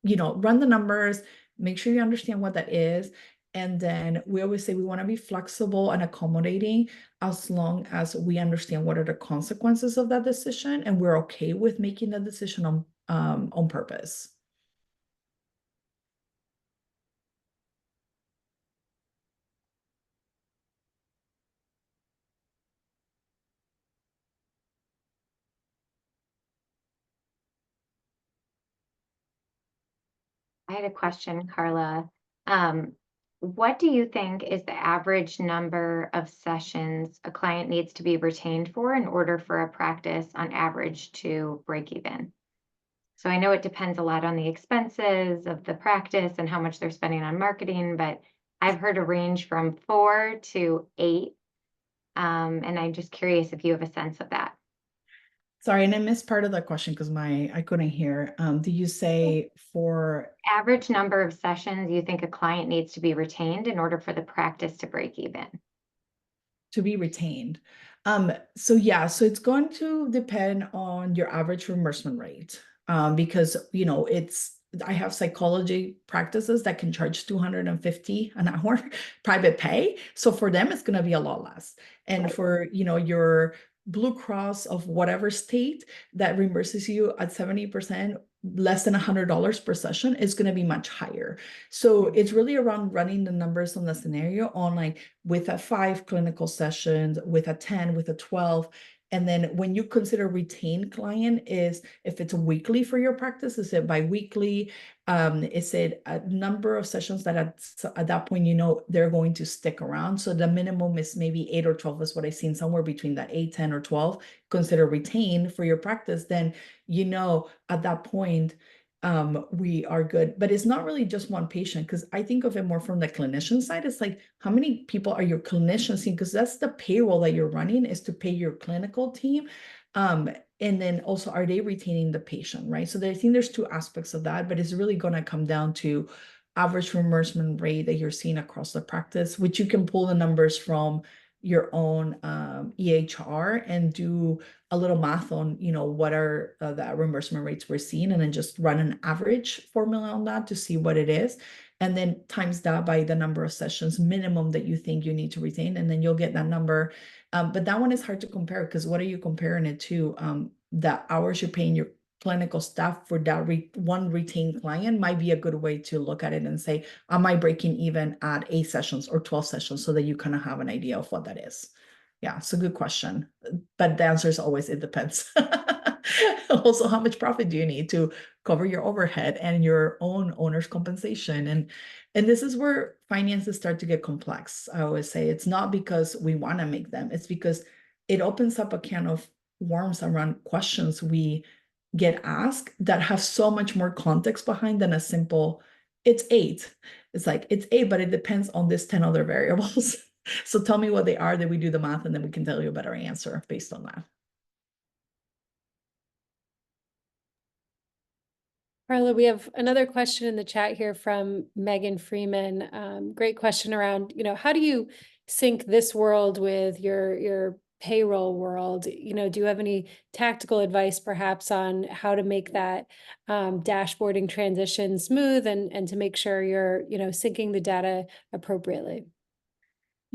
run the numbers, make sure you understand what that is. And then we always say we want to be flexible and accommodating as long as we understand what are the consequences of that decision, and we're okay with making that decision on purpose. I had a question, Carla. What do you think is the average number of sessions a client needs to be retained for in order for a practice on average to break even? So I know it depends a lot on the expenses of the practice and how much they're spending on marketing, but I've heard a range from 4 to 8. And I'm just curious if you have a sense of that. Sorry, and I missed part of that question because I couldn't hear. Do you say for Average number of sessions you think a client needs to be retained in order for the practice to break even? to be retained? So yeah, so it's going to depend on your average reimbursement rate. Because I have psychology practices that can charge $250 an hour private pay. So for them, it's going to be a lot less. And for your Blue Cross of whatever state that reimburses you at 70%, less than $100 per session, is going to be much higher. So it's really around running the numbers on the scenario on like with a 5 clinical sessions, with a 10, with a 12. And then when you consider retained client, is if it's weekly for your practice, is it biweekly? Is it a number of sessions that at that point, they're going to stick around? So the minimum is maybe 8 or 12 is what I've seen, somewhere between that 8, 10, or 12, consider retained for your practice. Then, at that point, we are good. But it's not really just one patient, because I think of it more from the clinician side. It's like, how many people are your clinicians seeing? Because that's the payroll that you're running, is to pay your clinical team. And then also, are they retaining the patient, right? So I think there's two aspects of that, but it's really going to come down to average reimbursement rate that you're seeing across the practice, which you can pull the numbers from your own EHR and do a little math on, what are the reimbursement rates we're seeing, and then just run an average formula on that to see what it is. And then times that by the number of sessions minimum that you think you need to retain, and then you'll get that number. But that one is hard to compare, because what are you comparing it to? The hours you're paying your clinical staff for that one retained client might be a good way to look at it and say, am I breaking even at 8 sessions or 12 sessions, so that you kind of have an idea of what that is. Yeah, it's a good question. But the answer is always, it depends. Also, how much profit do you need to cover your overhead and your own owner's compensation? And this is where finances start to get complex. I always say it's not because we want to make them, it's because it opens up a can of worms around questions we get asked that have so much more context behind than a simple, it's 8. It's like, it's 8, but it depends on this 10 other variables. So tell me what they are, that we do the math, and then we can tell you a better answer based on that. Carla, we have another question in the chat here from Megan Freeman. Great question around, how do you sync this world with your payroll world? Do you have any tactical advice perhaps on how to make that dashboarding transition smooth and to make sure you're, syncing the data appropriately?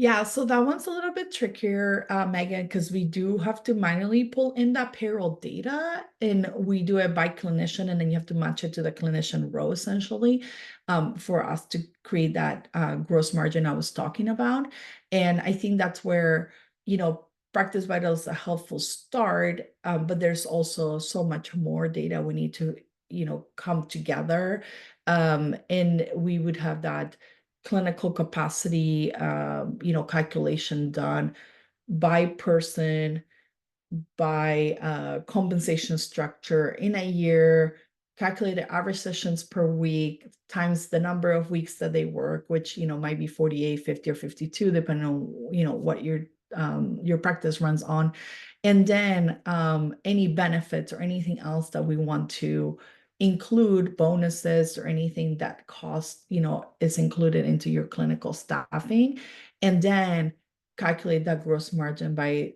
Yeah, so that one's a little bit trickier, Megan, because we do have to manually pull in that payroll data, and we do it by clinician, and then you have to match it to the clinician row, essentially, for us to create that gross margin I was talking about. And I think that's where, PracticeVital is a helpful start, but there's also so much more data we need to, come together. And we would have that clinical capacity, calculation done by person, by compensation structure in a year, calculate the average sessions per week times the number of weeks that they work, which, might be 48, 50, or 52, depending on, what your practice runs on. And then any benefits or anything else that we want to include, bonuses or anything that costs, is included into your clinical staffing. And then calculate that gross margin by,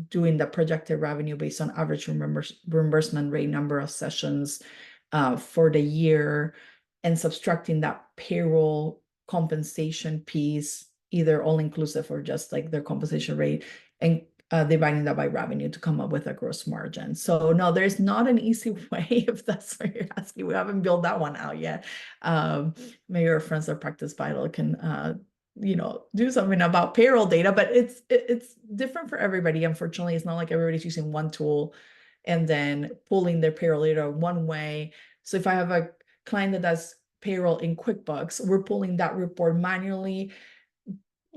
doing the projected revenue based on average reimbursement rate, number of sessions for the year, and subtracting that payroll compensation piece, either all inclusive or just like their compensation rate, and dividing that by revenue to come up with a gross margin. So no, there's not an easy way, if that's what you're asking. We haven't built that one out yet. Maybe your friends at PracticeVital can do something about payroll data, but it's different for everybody. Unfortunately, it's not like everybody's using one tool and then pulling their payroll data one way. So if I have a client that does payroll in QuickBooks, we're pulling that report manually.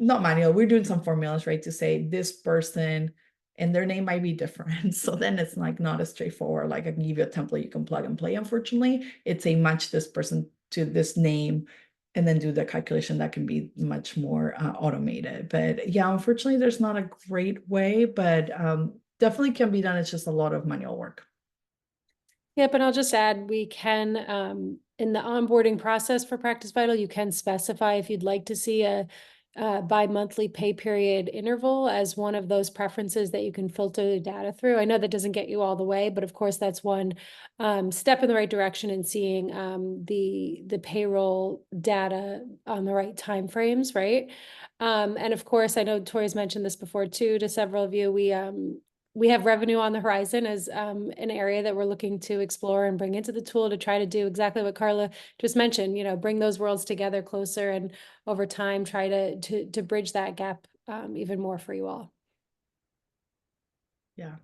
Not manual, we're doing some formulas, right, to say this person, and their name might be different. So then it's like not as straightforward. Like I can give you a template you can plug and play. Unfortunately, it's a match this person to this name and then do the calculation. That can be much more automated. But yeah, unfortunately, there's not a great way, but definitely can be done. It's just a lot of manual work. Yep, and I'll just add, we can, in the onboarding process for PracticeVital, you can specify if you'd like to see a bi-monthly pay period interval as one of those preferences that you can filter the data through. I know that doesn't get you all the way, but of course that's one step in the right direction in seeing the payroll data on the right timeframes, right? And of course, I know Tori's mentioned this before too, to several of you, we have revenue on the horizon as an area that we're looking to explore and bring into the tool to try to do exactly what Carla just mentioned, bring those worlds together closer, and over time try to bridge that gap even more for you all. Yeah.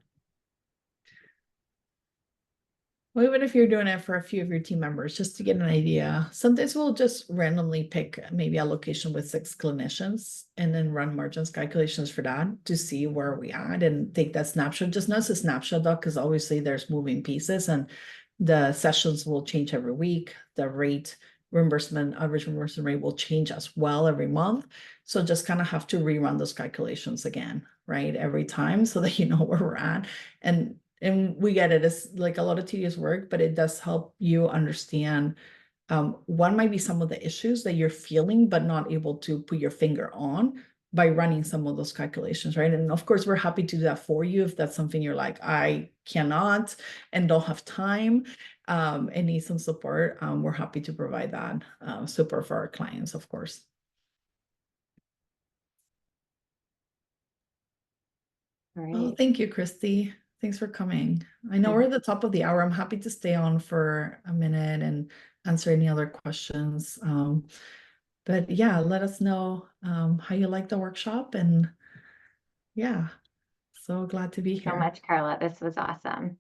Well, even if you're doing it for a few of your team members, just to get an idea, sometimes we'll just randomly pick maybe a location with 6 clinicians and then run margins calculations for that to see where we at and take that snapshot. Just notice a snapshot though, because obviously there's moving pieces, and The sessions will change every week. The rate reimbursement, average reimbursement rate will change as well every month. So just kind of have to rerun those calculations again, right? Every time so that you know where we're at. And we get it. It's like a lot of tedious work, but it does help you understand what might be some of the issues that you're feeling, but not able to put your finger on by running some of those calculations, right? And of course, we're happy to do that for you if that's something you're like, I cannot and don't have time and need some support. We're happy to provide that support for our clients, of course. All Oh, right. thank you, Christy. Thanks for coming. I know we're at the top of the hour. I'm happy to stay on for a minute and answer any other questions. But yeah, let us know how you like the workshop. And yeah, so glad to be Thank you so here. much, Carla. This was awesome.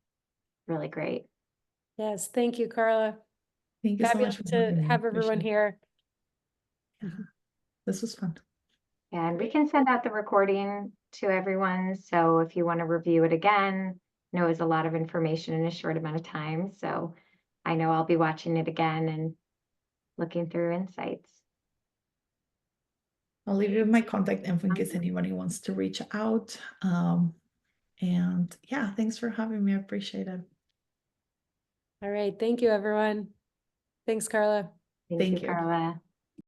Really great. Yes, thank you, Carla. Thank you so much Fabulous for to having me. have everyone Appreciate it. here. Yeah, this was fun. And we can send out the recording to everyone. So if you want to review it again, I know it was a lot of information in a short amount of time. So I know I'll be watching it again and looking through insights. I'll leave you my contact info in case Awesome. anybody wants to reach out. And yeah, thanks for having me. I appreciate it. All right. Thank you, everyone. Thanks, Carla. Thank you, Thank you. Carla.